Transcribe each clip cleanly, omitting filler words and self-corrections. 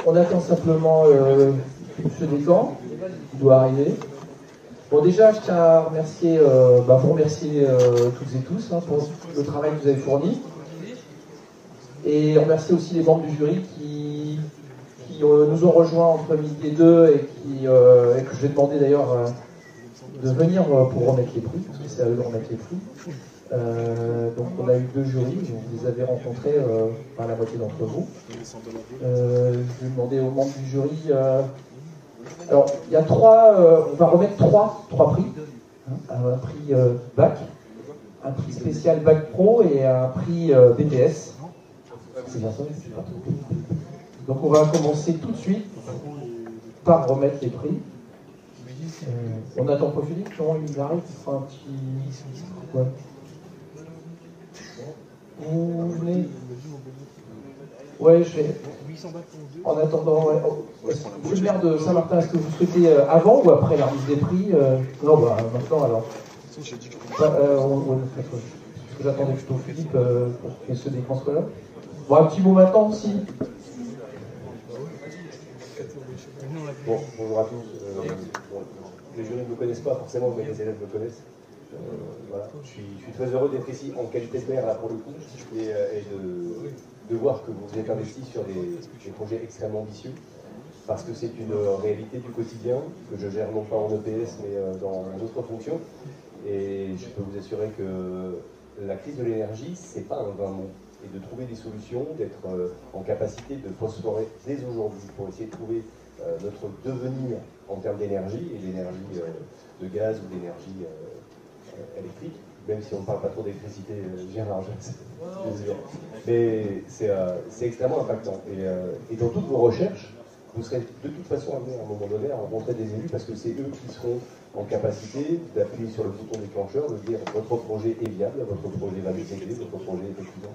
On attend simplement ce décan qui doit arriver. Bon, déjà, je tiens à remercier, vous remercier toutes et tous pour le travail que vous avez fourni. Et remercier aussi les membres du jury qui nous ont rejoints entre midi et 2 et que je vais demander d'ailleurs de venir pour remettre les prix, parce que c'est à eux de remettre les prix. Donc on a eu 2 jurys, vous les avez rencontrés par la moitié d'entre vous. Je vais demander aux membres du jury. Alors il y a on va remettre trois prix. Un prix bac, un prix spécial bac pro et un prix BTS. C'est bien ça. Donc on va commencer tout de suite par remettre les prix. On attend pas Philippe, non, il arrive, il fera un petit... Ouais. Vous venez? Ouais, je vais... En attendant, ouais. Monsieur le maire de Saint-Martin, est-ce que vous souhaitez avant ou après la remise des prix? Non, maintenant alors. Parce que j'attendais plutôt Philippe pour que ce décan soit là. Bon, un petit mot maintenant aussi. Bon, bonjour à tous. Les jurys ne me connaissent pas forcément, mais les élèves me connaissent. Voilà. Je suis très heureux d'être ici en qualité de maire là pour le coup et de voir que vous êtes investi sur des projets extrêmement ambitieux parce que c'est une réalité du quotidien que je gère non pas en EPS mais dans d'autres fonctions et je peux vous assurer que la crise de l'énergie c'est pas un vain mot et de trouver des solutions, d'être en capacité de phosphorer dès aujourd'hui pour essayer de trouver notre devenir en termes d'énergie et d'énergie de gaz ou d'énergie électrique, même si on ne parle pas trop d'électricité, Gérard, mais c'est extrêmement impactant. Et dans toutes vos recherches, vous serez de toute façon amené à un moment donné à rencontrer des élus parce que c'est eux qui seront en capacité d'appuyer sur le bouton déclencheur, de dire votre projet est viable, votre projet va nous aider, votre projet est effectivement.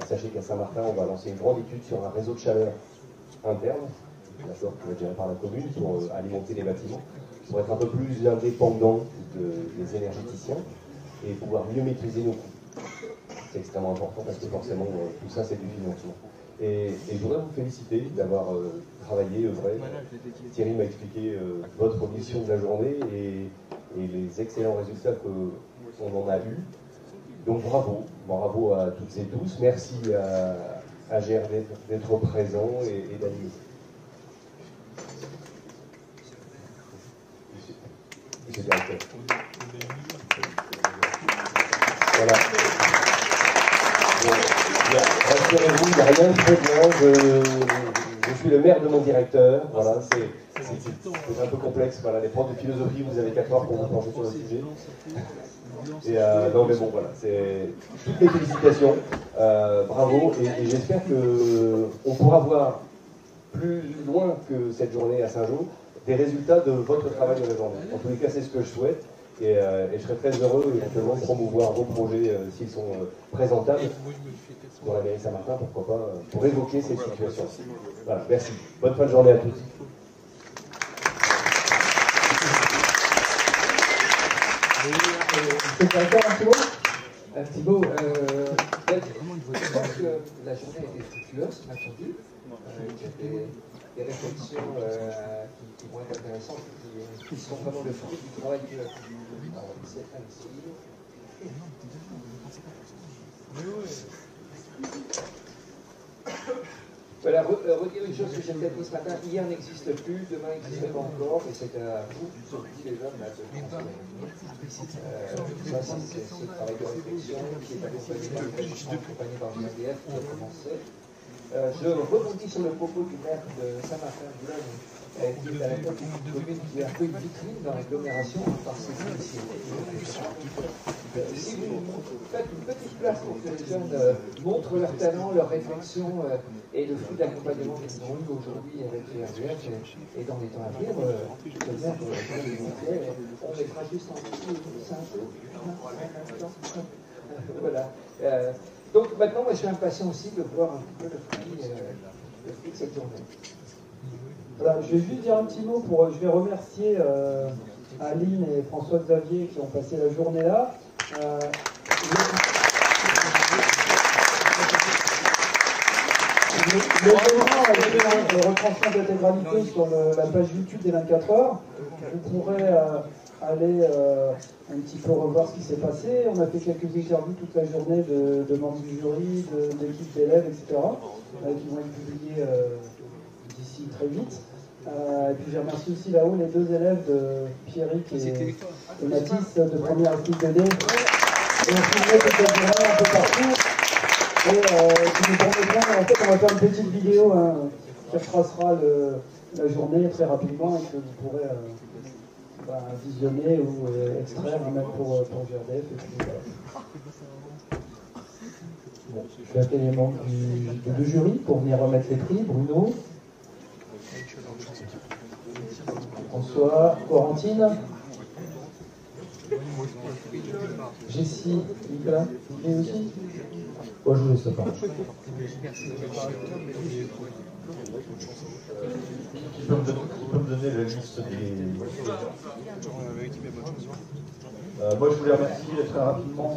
Sachez qu'à Saint-Martin, on va lancer une grande étude sur un réseau de chaleur interne, d'accord, qui va être géré par la commune pour alimenter les bâtiments, pour être un peu plus indépendant des énergéticiens et pouvoir mieux maîtriser nos coûts. C'est extrêmement important parce que forcément, tout ça, c'est du financement. Et je voudrais vous féliciter d'avoir travaillé, œuvré. Thierry m'a expliqué votre mission de la journée et les excellents résultats qu'on en a eus. Donc bravo à toutes et tous. Merci à GR d'être présent et d'animer. Monsieur le directeur. Voilà. Rassurez-vous, il n'y a rien de très bien. Je suis le maire de mon directeur. Voilà, c'est un peu complexe. Voilà, les profs de philosophie, vous avez 4 heures pour vous pencher sur le sujet. Et non, mais bon, voilà, c'est toutes mes félicitations. Bravo. Et j'espère qu'on pourra voir plus loin que cette journée à Saint-Jean des résultats de votre travail de la journée. En tous les cas, c'est ce que je souhaite. Et je serais très heureux éventuellement de promouvoir vos projets s'ils sont présentables dans la mairie Saint-Martin, pourquoi pas, pour évoquer ces situations. Voilà, merci. Bonne fin de journée à tous. C'est d'accord, un petit mot. Je pense que la journée a été fructueuse, on a entendu. Il y a des réflexions qui vont être intéressantes, qui sont vraiment le fruit du travail que c'est ici. Voilà, redire une chose que j'ai peut-être dit ce matin, hier n'existe plus, demain n'existe pas encore, et c'est à vous, surtout les jeunes, là, de transformer. Ça, c'est ce travail de réflexion qui est accompagné par GRDF qui a commencé. Je rebondis sur le propos du maire de Saint-Martin-de-Boulogne, qui est à la tête d'une commune qui est un peu une vitrine dans l'agglomération par ses initiatives. Si vous faites une petite place pour que les jeunes montrent leur talent, leur réflexion et le fruit d'accompagnement qu'ils ont eu aujourd'hui avec GRDF et dans les temps à venir, le maire on mettra juste en dessous 5 jours. Voilà. Donc maintenant, moi, je suis impatient aussi de voir un petit peu le fruit de cette journée. Voilà, je vais juste dire un petit mot je vais remercier Aline et François-Xavier qui ont passé la journée là. L'événement retransmis en intégralité sur la page YouTube des 24 heures. Vous pourrez aller un petit peu revoir ce qui s'est passé. On a fait quelques interviews toute la journée de membres du jury, d'équipes d'élèves, etc. Qui vont être publiés d'ici très vite. Et puis j'ai remercié aussi là-haut les deux élèves de Pierrick et Mathis de première équipe de D. Et on filmait toute la journée un peu partout. Et qui nous permettront, en fait, on va faire une petite vidéo qui retracera la journée très rapidement et que vous pourrez visionner ou extraire, même pour GRDF. Et puis, voilà. Bon, je vais appeler les membres du jury pour venir remettre les prix. Bruno, François, Corentine, Jessie, Nicolas, et aussi. Moi, je vous laisse la parole. Qui peut me donner la liste des... moi, je voulais remercier très rapidement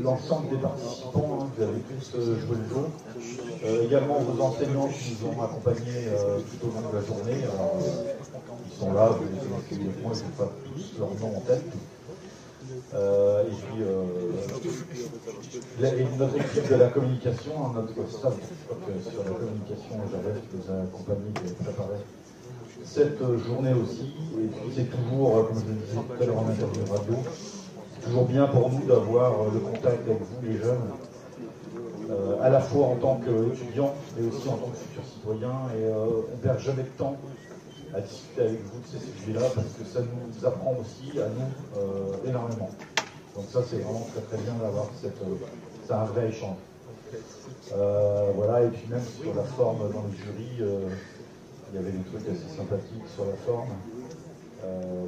l'ensemble des participants qui avaient tous joué le jeu. Également vos enseignants qui nous ont accompagnés tout au long de la journée. Alors, ils sont là, vous les connaissez moi, je n'ai pas tous leur nom en tête. Et puis notre équipe de la communication, notre staff sur la communication, Javel qui nous a accompagnés, qui a préparé cette journée aussi. Et puis c'est toujours, comme je le disais tout à l'heure en interview radio, c'est toujours bien pour nous d'avoir le contact avec vous les jeunes, à la fois en tant qu'étudiants, mais aussi en tant que futurs citoyens. Et on ne perd jamais de temps à discuter avec vous de ces sujets-là, parce que ça nous apprend aussi à nous énormément. Donc ça, c'est vraiment très très bien d'avoir c'est un vrai échange. Voilà, et puis même sur la forme dans le jury, il y avait des trucs assez sympathiques sur la forme.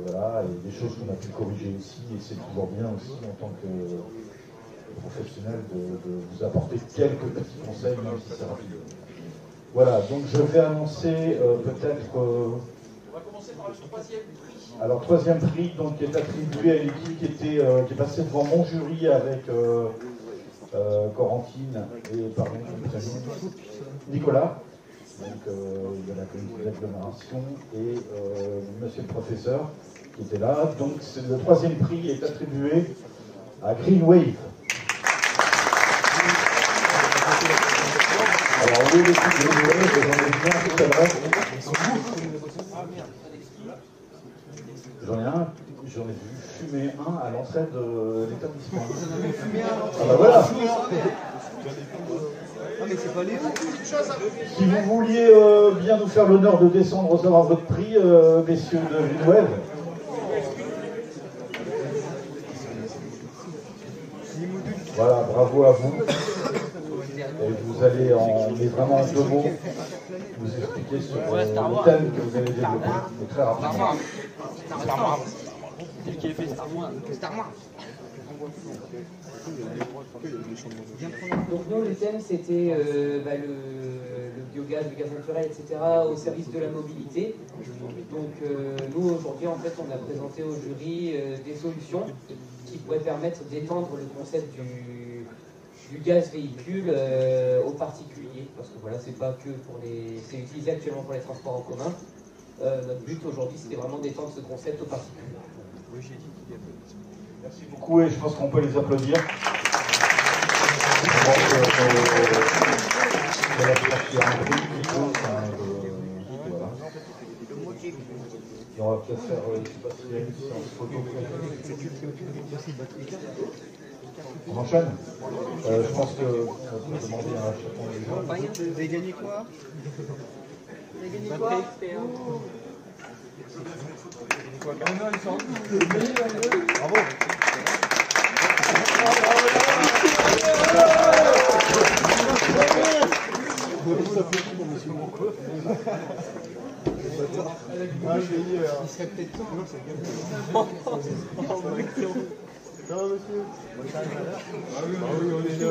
Voilà, et des choses qu'on a pu corriger aussi, et c'est toujours bien aussi en tant que professionnel de vous apporter quelques petits conseils, même si c'est rapide. Voilà, donc je vais annoncer peut-être... on va commencer par le troisième prix. Alors, troisième prix donc, qui est attribué à une équipe qui est passée devant mon jury avec Corentine et pardon, Nicolas, donc de la commission d'agglomération, et monsieur le professeur qui était là. Donc le troisième prix est attribué à Green Wave. Alors, au lieu d'équipe Green Wave, j'en ai bien tout à l'heure. J'en ai vu fumer un à l'entrée de l'établissement. Ah bah voilà. Si vous vouliez bien nous faire l'honneur de descendre recevoir votre prix, messieurs de Green Wave. Voilà, bravo à vous. Et vous allez en vraiment deux mots vous expliquer sur le thème que vous allez développer, mais très rapidement. C'est qui a fait Star Wars. Donc nous, le thème, c'était le biogaz, le gaz naturel, etc. au service de la mobilité. Donc nous, aujourd'hui, en fait, on a présenté au jury des solutions qui pourraient permettre d'étendre le concept du gaz véhicule aux particuliers. Parce que voilà, c'est pas que pour les... C'est utilisé actuellement pour les transports en commun. Notre but aujourd'hui, c'était vraiment d'étendre ce concept aux particuliers. Merci beaucoup et je pense qu'on peut les applaudir. Et on va peut-être faire, je ne sais pas s'il y a une séance photo. On enchaîne. Je pense qu'on peut demander à chacun des gens. Vous avez gagné quoi? Vous avez gagné quoi? Bravo. Il serait peut-être temps. Ça va, monsieur? Ah oui, on est là.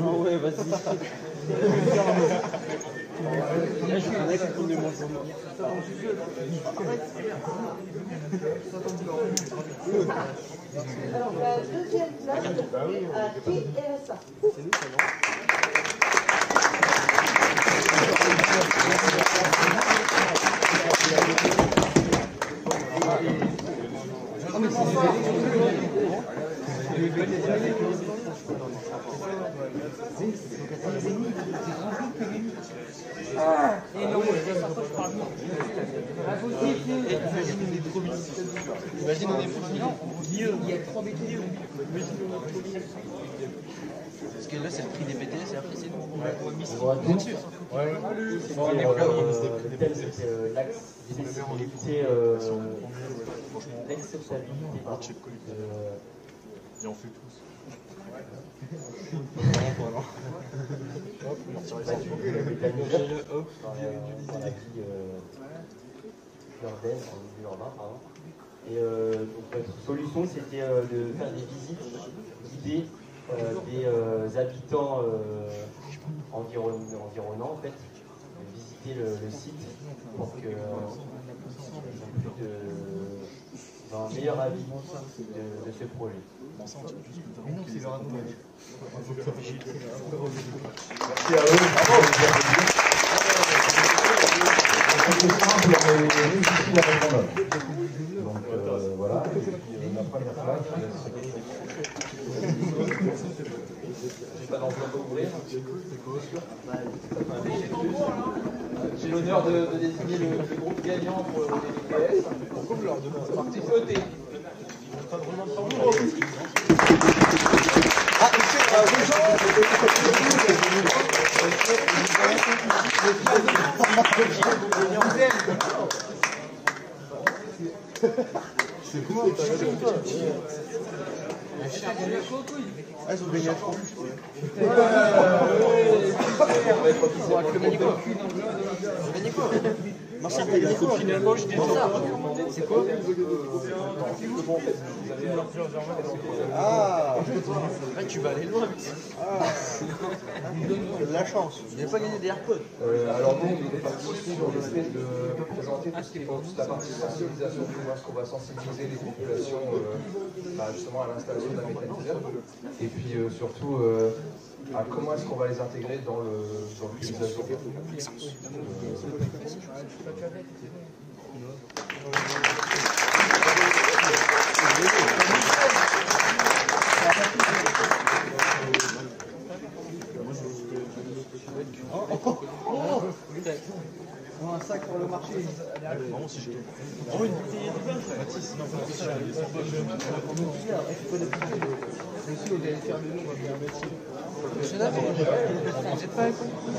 Ah ouais, vas-y. Je connais qu'on ne mange pas. Alors, la deuxième place à qui est ça? C'est nous, ça, non? Et non, imagine on est fou. il y a 3 BT. Parce que là c'est le prix des BTS et après c'est nous. Bonjour à tous. Le thème c'était l'accessibilité, l'acceptabilité. Et on fait tous. Et donc notre solution c'était de faire des visites guidées des habitants environnants en fait, de visiter le site pour que un meilleur avis de ce projet. Merci à eux. Donc voilà, et puis la première phase, J'ai l'honneur de désigner le groupe gagnant pour les BTS. C'est parti ET. C'est quoi? Ah, ils ont gagné à 30. Gagné quoi? Marcel, t'as gagné quoi? Finalement, je dis c'est quoi? Ah, tu vas aller loin. Ah, la chance. Je n'ai pas gagné des AirPods. Alors nous, on est parti ici sur le fait de présenter tout ce qui est toute la partie sensibilisation, comment est-ce qu'on va sensibiliser les populations justement à l'installation d'un mécaniseur. Et puis surtout, à comment est-ce qu'on va les intégrer dans le paysage urbain. Un sac pour le marché. Vraiment, si je te. Oh, une bouteille de vin. Mathis, non, pas ça.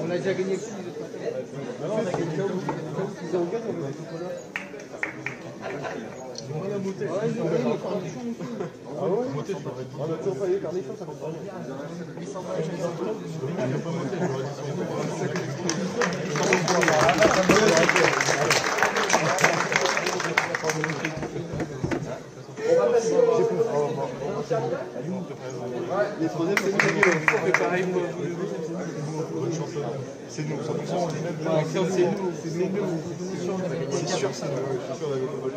On a déjà gagné plus de temps. On a gagné 0,4, on va tout là. On a la bouteille. Ah ouais? On a toujours pas eu Carnation, ça compte pas. On va passer Les troisièmes, c'est nous. On fait pareil, moi. C'est nous, 100%. C'est sûr, c'est nous.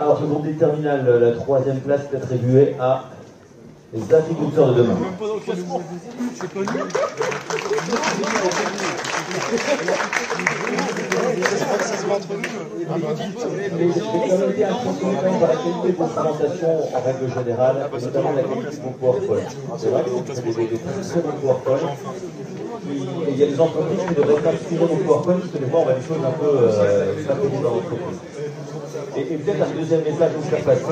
Alors, seconde et terminale, la troisième place est attribuée à les agriculteurs de demain. Même pas dans le classement. C'est pas nous. Ça se bat entre nous. J'ai quand même été impressionné par la qualité de vos présentations en règle générale, et notamment la qualité de vos PowerPoint. C'est vrai que vous faites des très bons PowerPoint. Et il y a des entreprises qui devraient faire suivre nos PowerPoint parce que des fois on va des choses un peu faciles dans l'entreprise. Et peut-être un deuxième message à vous faire passer.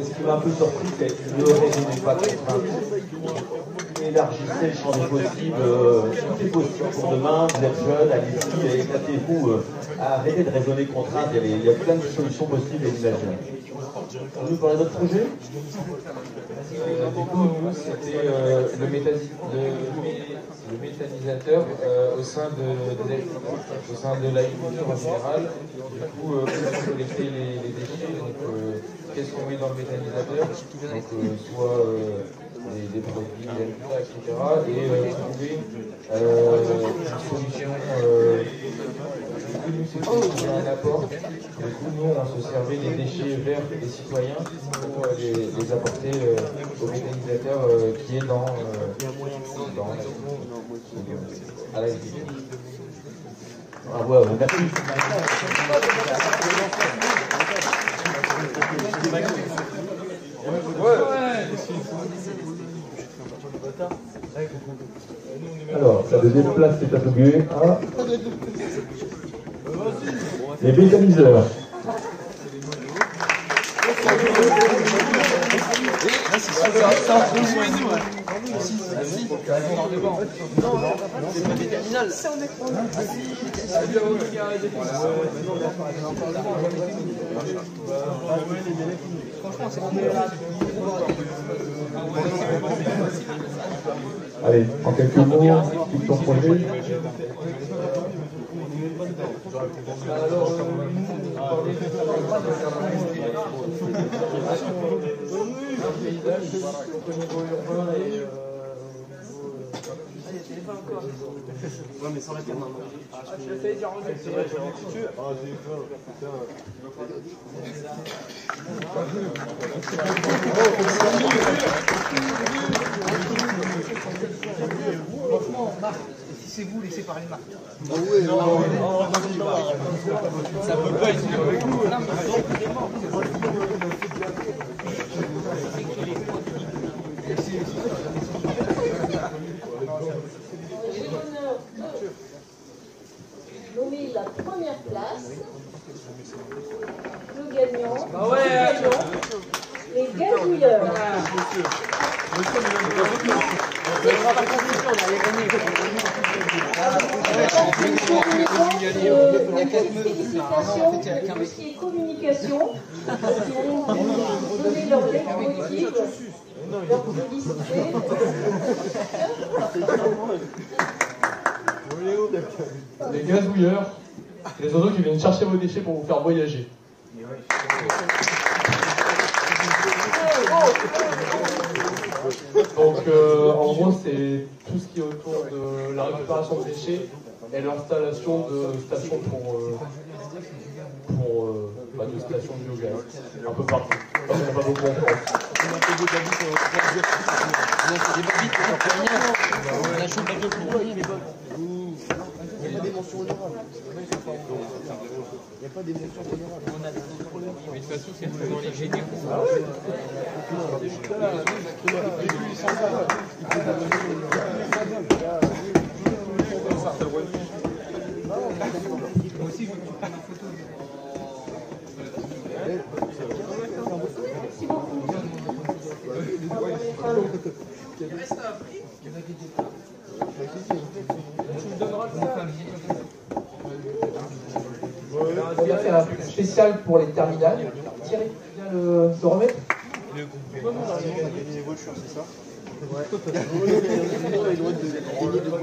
Ce qui m'a un peu surpris, c'est ne raisonnez pas contraint. Élargissez le champ des possibles. Tout est possible pour demain. Vous êtes jeunes, allez-y, éclatez-vous. Arrêtez de raisonner contrainte. Il y a plein de solutions possibles et imaginables. On nous parler d'autres projets? Du coup, nous, c'était le méthanisateur au sein de l'agriculture en général. Du coup, collecter les déchets. Donc, qu'est-ce qu'on met dans le méthanisateur? Donc, soit des produits, etc. Et trouver une solution. Nous, c'était un apport. Du coup, nous, on se servait des déchets verts des citoyens pour les apporter au méthanisateur qui est à la ville. Bravo à vous, merci. Alors, la deuxième place est attribuée à les mécaniseurs. Allez, en quelques mots, tout ton projet. Alors, au niveau urbain et Ouais, mais sans la carte, maintenant. Franchement, Marc, si c'est vous, laissez parler Marc. Ah ouais, non, ça peut pas être avec nous. J'ai l'honneur de nommer la première place. Le gagnant. Les gazouilleurs. Félicitations tout ce qui est communication. Ils vont vous donner leur leitmotiv, leur publicité. les gazouilleurs, les oiseaux qui viennent chercher vos déchets pour vous faire voyager. Donc en gros c'est tout ce qui est autour de la récupération de déchets et l'installation de stations de stations de biogaz un peu partout. Parce qu'il n'y en a pas beaucoup en France. Il n'y a pas des mentions générales. Il n'y a pas des mentions générales. Mais de toute façon, c'est dans les généraux. Ah ouais. Moi aussi, je veux que tu prennes une photo. Merci beaucoup. Il reste un prix. On a fait un spécial pour les terminales. Thierry, tu viens le remettre?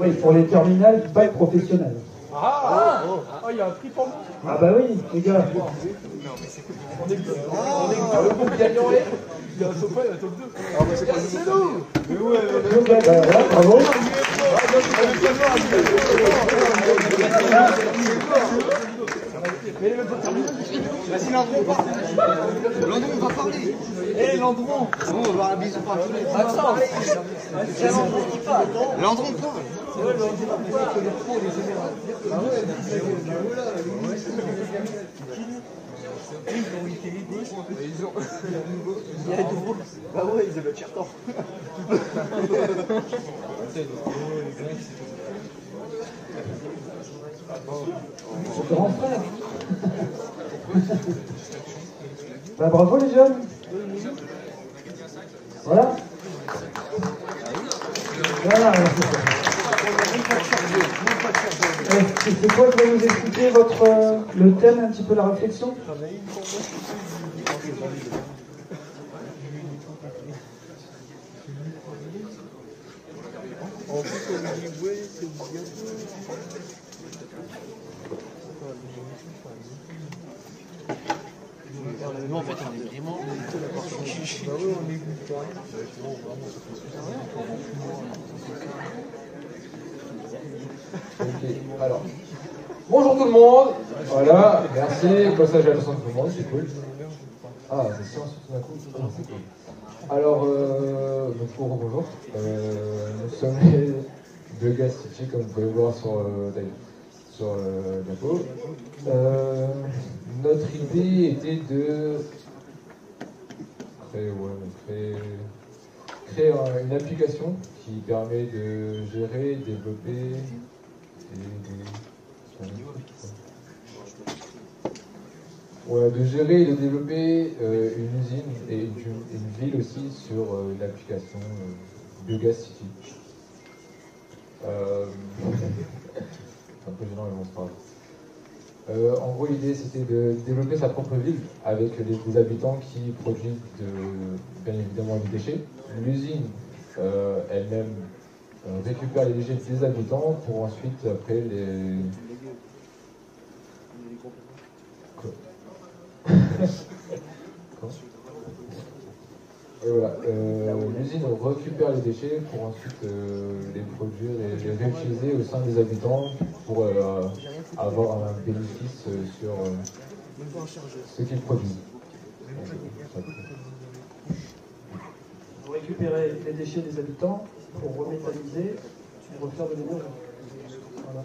Oui, pour les terminales du bac professionnel. Il y a un prix pour moi. Ah bah oui, les gars. Le groupe gagnant est. Il y a un top 1 et un top 2. Ah bah c'est pas nous. Mais ouais, Donc, bah, voilà, bravo. mais même pas terminé. Vas-y Landron, Landron va parler. Eh Landron. Bon, on va avoir un bisou par tous les. Attends. C'est Landron qui parle. Landron parle. Bah ouais, ils avaient Chertor. C'est grand frère. Bah, bravo les jeunes. Voilà. Voilà. C'est quoi que vous nous expliquer le thème, un petit peu la réflexion? En plus, on dit ouais, c'est bientôt. Nous en fait on est vraiment. Bah oui, on écoute pas. Ok, alors. Bonjour tout le monde. Voilà, merci. Comme ça, j'ai l'attention de tout le monde, c'est cool. Ah, c'est sûr, tout d'un coup. Ah, c'est cool. Alors, donc, bonjour. Nous sommes les deux gars situés, comme vous pouvez le voir sur le diapo. Notre idée était de créer créé une application qui permet de gérer, développer de gérer et de développer une usine et une ville aussi sur une application Biogas City. C'est un peu gênant mais bon c'est pas grave. En gros l'idée c'était de développer sa propre ville avec des habitants qui produisent bien évidemment des déchets. L'usine elle-même récupère les déchets des habitants pour ensuite après les... Et voilà, l'usine récupère les déchets pour ensuite les produire et les réutiliser au sein des habitants pour avoir un bénéfice sur ce qu'ils produisent. Vous récupérez les déchets des habitants pour remétalliser, pour refaire de l'énergie. Voilà.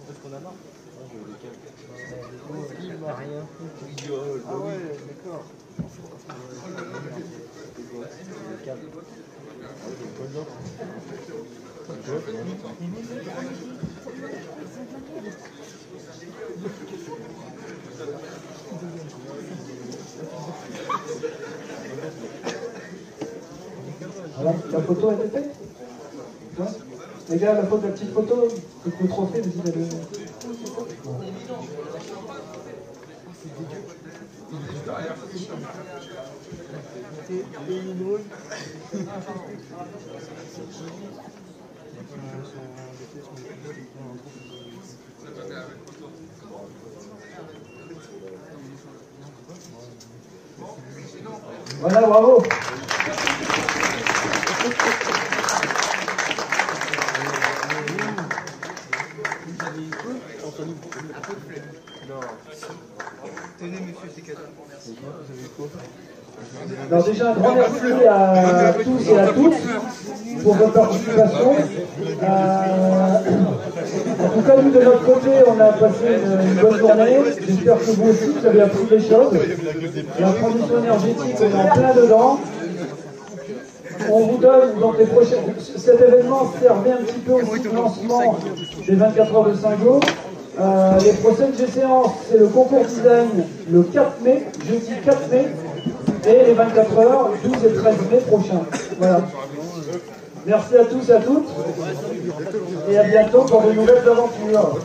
Parce qu'on a marre. Il m'a rien fait, tu rigoles. Ah ouais, d'accord. Voilà, la photo a été faite. Ouais. Les gars, la petite photo, le trophée, vous dites voilà, bravo. Tenez, monsieur, c'est cadeau. Merci. Alors déjà un grand merci à tous et à toutes pour votre participation. En tout cas, nous de notre côté, on a passé une bonne journée. J'espère que vous aussi, vous avez appris des choses. La transition énergétique, on est en plein dedans. On vous donne donc les prochaines... Cet événement servait un petit peu au lancement des 24 heures de Saint-Gau. Les prochaines séances, c'est le concours design le 4 mai, jeudi 4 mai, et les 24 heures, 12 et 13 mai prochains. Voilà. Merci à tous et à toutes, et à bientôt pour de nouvelles aventures.